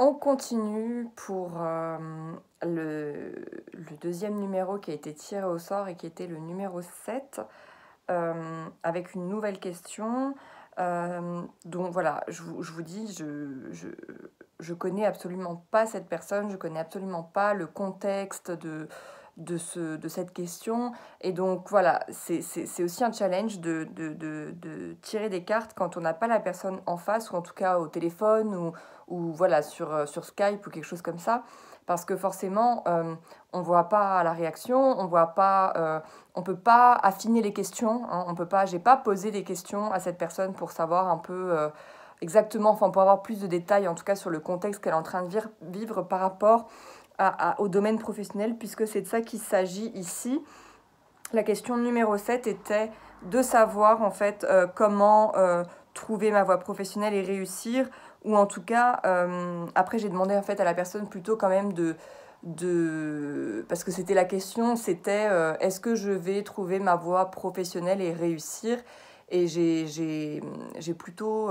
On continue pour le deuxième numéro qui a été tiré au sort et qui était le numéro 7, avec une nouvelle question. Donc voilà, je vous dis, je connais absolument pas cette personne, je connais absolument pas le contexte de cette question. Et donc voilà, c'est aussi un challenge de tirer des cartes quand on n'a pas la personne en face, ou en tout cas au téléphone, ou voilà, sur Skype ou quelque chose comme ça. Parce que forcément, on ne voit pas la réaction, on peut pas affiner les questions, hein, j'ai pas posé des questions à cette personne pour savoir un peu exactement, enfin pour avoir plus de détails en tout cas sur le contexte qu'elle est en train de vivre par rapport au domaine professionnel, puisque c'est de ça qu'il s'agit ici. La question numéro 7 était de savoir en fait comment trouver ma voie professionnelle et réussir, ou en tout cas, après j'ai demandé en fait à la personne plutôt quand même parce que c'était la question, c'était est-ce que je vais trouver ma voie professionnelle et réussir? Et j'ai plutôt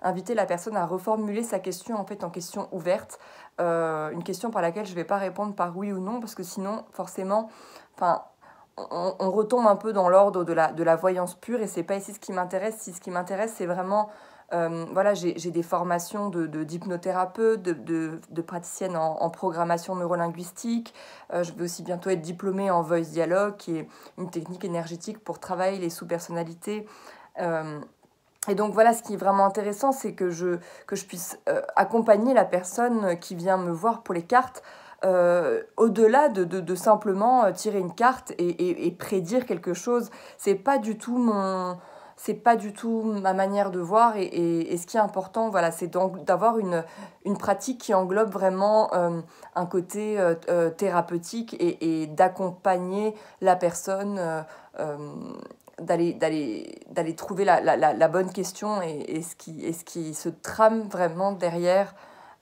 invité la personne à reformuler sa question en fait en question ouverte, une question par laquelle je ne vais pas répondre par oui ou non, parce que sinon forcément, enfin, on retombe un peu dans l'ordre de la voyance pure, et c'est pas ici ce qui m'intéresse. Si ce qui m'intéresse, c'est vraiment, voilà, j'ai des formations d'hypnothérapeute, de praticienne en programmation neurolinguistique. Je vais aussi bientôt être diplômée en Voice Dialogue, qui est une technique énergétique pour travailler les sous-personnalités. Et donc voilà, ce qui est vraiment intéressant, c'est que je puisse accompagner la personne qui vient me voir pour les cartes, au-delà de simplement tirer une carte et prédire quelque chose. C'est pas du tout ma manière de voir, et ce qui est important, voilà, c'est donc d'avoir une pratique qui englobe vraiment un côté thérapeutique, et d'accompagner la personne, d'aller trouver la bonne question, et ce qui se trame vraiment derrière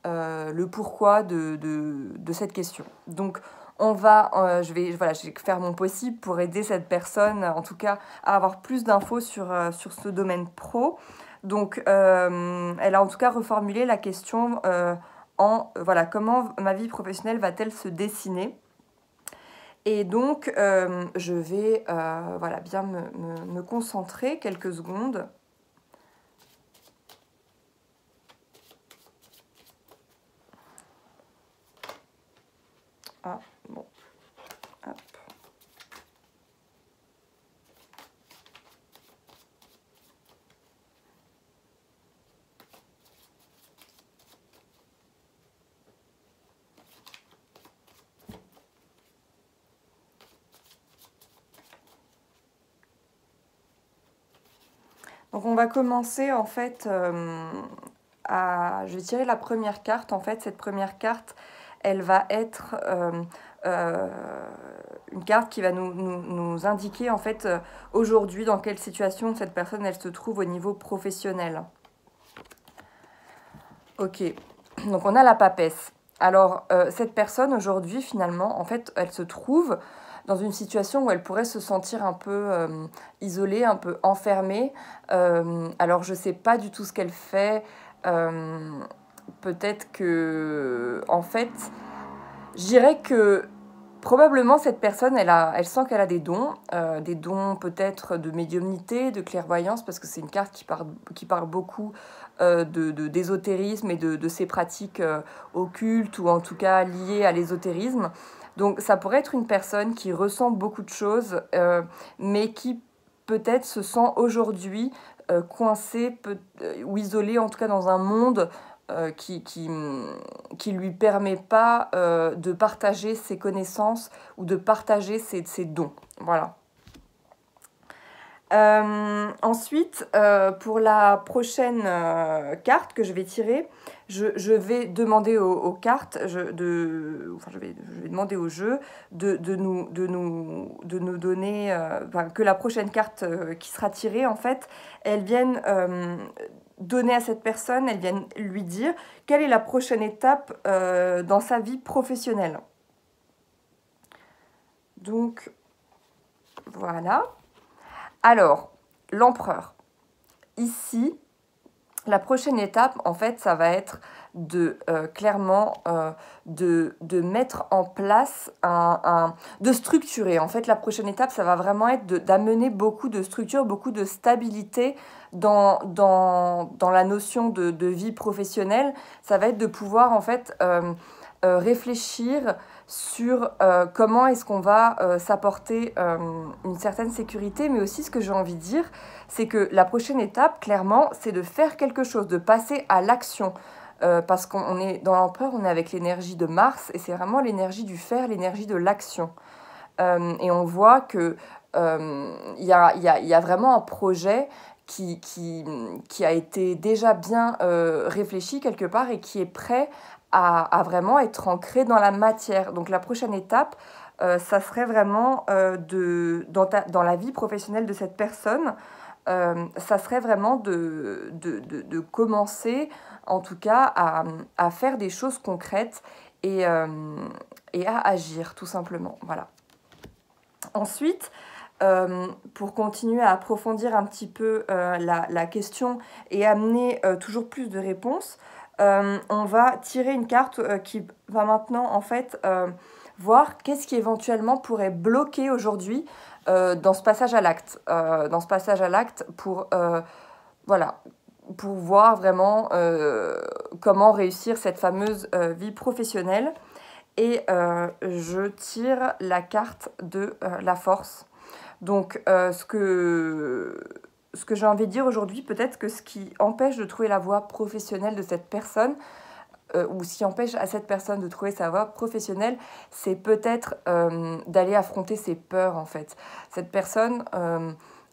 le pourquoi de cette question. Donc, je vais faire mon possible pour aider cette personne, en tout cas, à avoir plus d'infos sur ce domaine pro. Donc, elle a en tout cas reformulé la question voilà, comment ma vie professionnelle va-t-elle se dessiner? Et donc, je vais voilà, bien me concentrer quelques secondes. Ah, bon. Hop. Donc on va commencer en fait je vais tirer la première carte. En fait, cette première carte, elle va être une carte qui va nous indiquer en fait aujourd'hui dans quelle situation cette personne elle se trouve au niveau professionnel. Ok, donc on a la papesse. Alors cette personne aujourd'hui finalement en fait elle se trouve dans une situation où elle pourrait se sentir un peu isolée, un peu enfermée. Alors je sais pas du tout ce qu'elle fait. Peut-être que en fait je dirais que probablement cette personne, elle sent qu'elle a des dons peut-être de médiumnité, de clairvoyance, parce que c'est une carte qui parle beaucoup d'ésotérisme et de ces pratiques occultes, ou en tout cas liées à l'ésotérisme. Donc ça pourrait être une personne qui ressent beaucoup de choses, mais qui peut-être se sent aujourd'hui coincée ou isolée, en tout cas dans un monde qui lui permet pas de partager ses connaissances ou de partager ses dons. Voilà. Ensuite, pour la prochaine carte que je vais tirer, je vais demander aux cartes, je vais demander au jeu de nous donner, que la prochaine carte qui sera tirée, en fait, elle vienne donner à cette personne, elle vient lui dire quelle est la prochaine étape dans sa vie professionnelle. Donc, voilà. Alors, l'empereur. Ici, la prochaine étape, en fait, ça va être clairement de mettre en place de structurer. En fait, la prochaine étape, ça va vraiment être d'amener beaucoup de structure, beaucoup de stabilité dans la notion de vie professionnelle. Ça va être de pouvoir en fait réfléchir sur comment est-ce qu'on va s'apporter une certaine sécurité, mais aussi ce que j'ai envie de dire, c'est que la prochaine étape, clairement, c'est de faire quelque chose, de passer à l'action. Parce qu'on est dans l'empereur, on est avec l'énergie de Mars, et c'est vraiment l'énergie du faire, l'énergie de l'action. Et on voit que y a vraiment un projet qui a été déjà bien réfléchi quelque part et qui est prêt à vraiment être ancré dans la matière. Donc la prochaine étape, ça serait vraiment dans la vie professionnelle de cette personne, ça serait vraiment de commencer, en tout cas, à faire des choses concrètes et à agir, tout simplement. Voilà. Ensuite, pour continuer à approfondir un petit peu la question et amener toujours plus de réponses, on va tirer une carte qui va maintenant, en fait, voir qu'est-ce qui éventuellement pourrait bloquer aujourd'hui dans ce passage à l'acte. Dans ce passage à l'acte voilà, pour voir vraiment comment réussir cette fameuse vie professionnelle. Et je tire la carte de la force. Donc, ce que j'ai envie de dire aujourd'hui, peut-être que ce qui empêche de trouver la voie professionnelle de cette personne, ou ce qui empêche à cette personne de trouver sa voie professionnelle, c'est peut-être d'aller affronter ses peurs, en fait. Cette personne,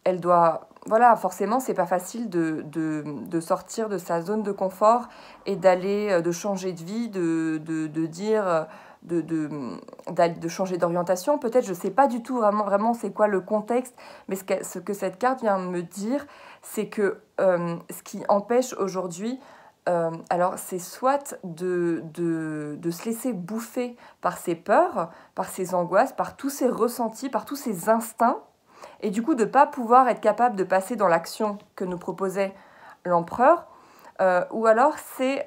elle doit... Voilà, forcément, c'est pas facile de sortir de sa zone de confort et d'aller, de changer de vie, de dire... de changer d'orientation, peut-être, je ne sais pas du tout vraiment c'est quoi le contexte, mais ce que cette carte vient me dire, c'est que ce qui empêche aujourd'hui, alors c'est soit de se laisser bouffer par ses peurs, par ses angoisses, par tous ses ressentis, par tous ses instincts, et du coup de ne pas pouvoir être capable de passer dans l'action que nous proposait l'empereur, ou alors c'est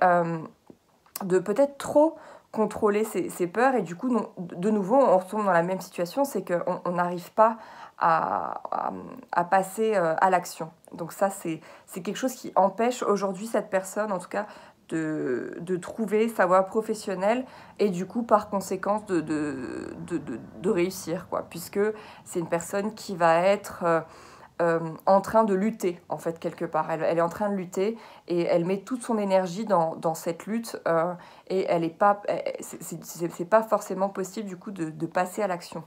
de peut-être trop contrôler ses peurs, et du coup, de nouveau, on retombe dans la même situation, c'est qu'on n'arrive pas à passer à l'action. Donc ça, c'est quelque chose qui empêche aujourd'hui cette personne, en tout cas, de trouver sa voie professionnelle et du coup, par conséquence, de réussir, quoi, puisque c'est une personne qui va être... en train de lutter, en fait, quelque part. Elle est en train de lutter et elle met toute son énergie dans cette lutte et elle est pas, c'est pas forcément possible, du coup, de passer à l'action.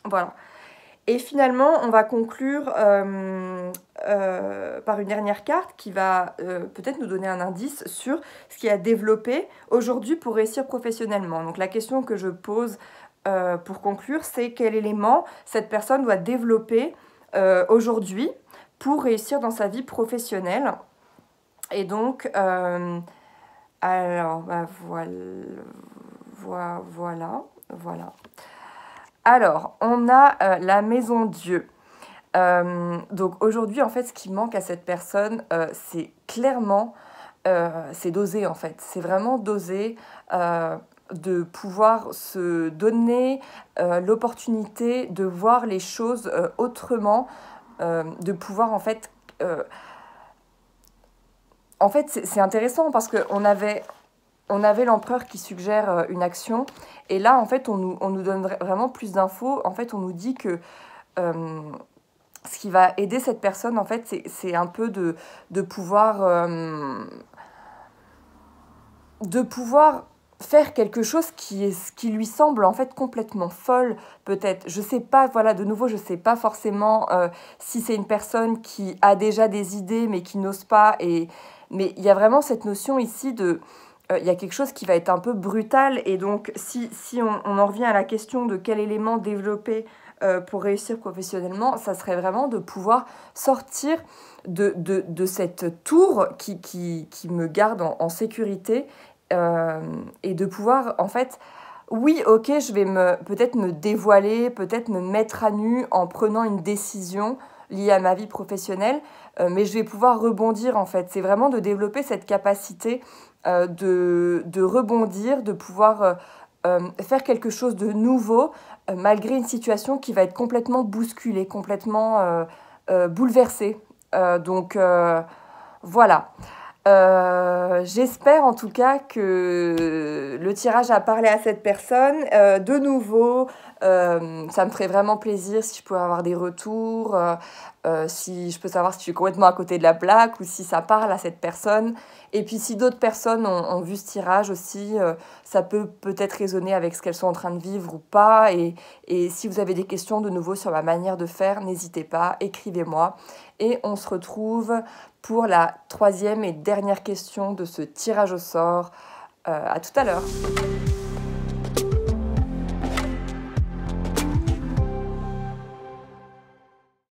Voilà. Et finalement, on va conclure par une dernière carte qui va peut-être nous donner un indice sur ce qui a développé aujourd'hui pour réussir professionnellement. Donc la question que je pose pour conclure, c'est quel élément cette personne doit développer aujourd'hui pour réussir dans sa vie professionnelle. Et donc, alors, bah, voilà. Alors, on a la maison Dieu. Donc aujourd'hui, en fait, ce qui manque à cette personne, c'est clairement, c'est d'oser, en fait. C'est vraiment d'oser, de pouvoir se donner l'opportunité de voir les choses autrement, de pouvoir, en fait, c'est intéressant parce qu'on avait l'empereur qui suggère une action, et là, en fait, on nous donne vraiment plus d'infos. En fait, on nous dit que ce qui va aider cette personne, en fait, c'est un peu de pouvoir faire quelque chose qui lui semble, en fait, complètement folle, peut-être. Je sais pas, voilà, de nouveau, je sais pas forcément si c'est une personne qui a déjà des idées, mais qui n'ose pas, mais il y a vraiment cette notion ici il y a quelque chose qui va être un peu brutal, et donc si on en revient à la question de quel élément développer pour réussir professionnellement, ça serait vraiment de pouvoir sortir de cette tour qui me garde en sécurité, et de pouvoir, en fait, oui, ok, je vais peut-être me dévoiler, peut-être me mettre à nu en prenant une décision. liées à ma vie professionnelle, mais je vais pouvoir rebondir en fait. C'est vraiment de développer cette capacité de rebondir, de pouvoir faire quelque chose de nouveau malgré une situation qui va être complètement bousculée, complètement bouleversée. Voilà. J'espère en tout cas que le tirage a parlé à cette personne. De nouveau, ça me ferait vraiment plaisir si je pouvais avoir des retours, si je peux savoir si je suis complètement à côté de la plaque ou si ça parle à cette personne. Et puis si d'autres personnes ont vu ce tirage aussi, ça peut peut-être résonner avec ce qu'elles sont en train de vivre ou pas. Et si vous avez des questions de nouveau sur ma manière de faire, n'hésitez pas, écrivez-moi. Et on se retrouve pour la troisième et dernière question de ce tirage au sort. À tout à l'heure.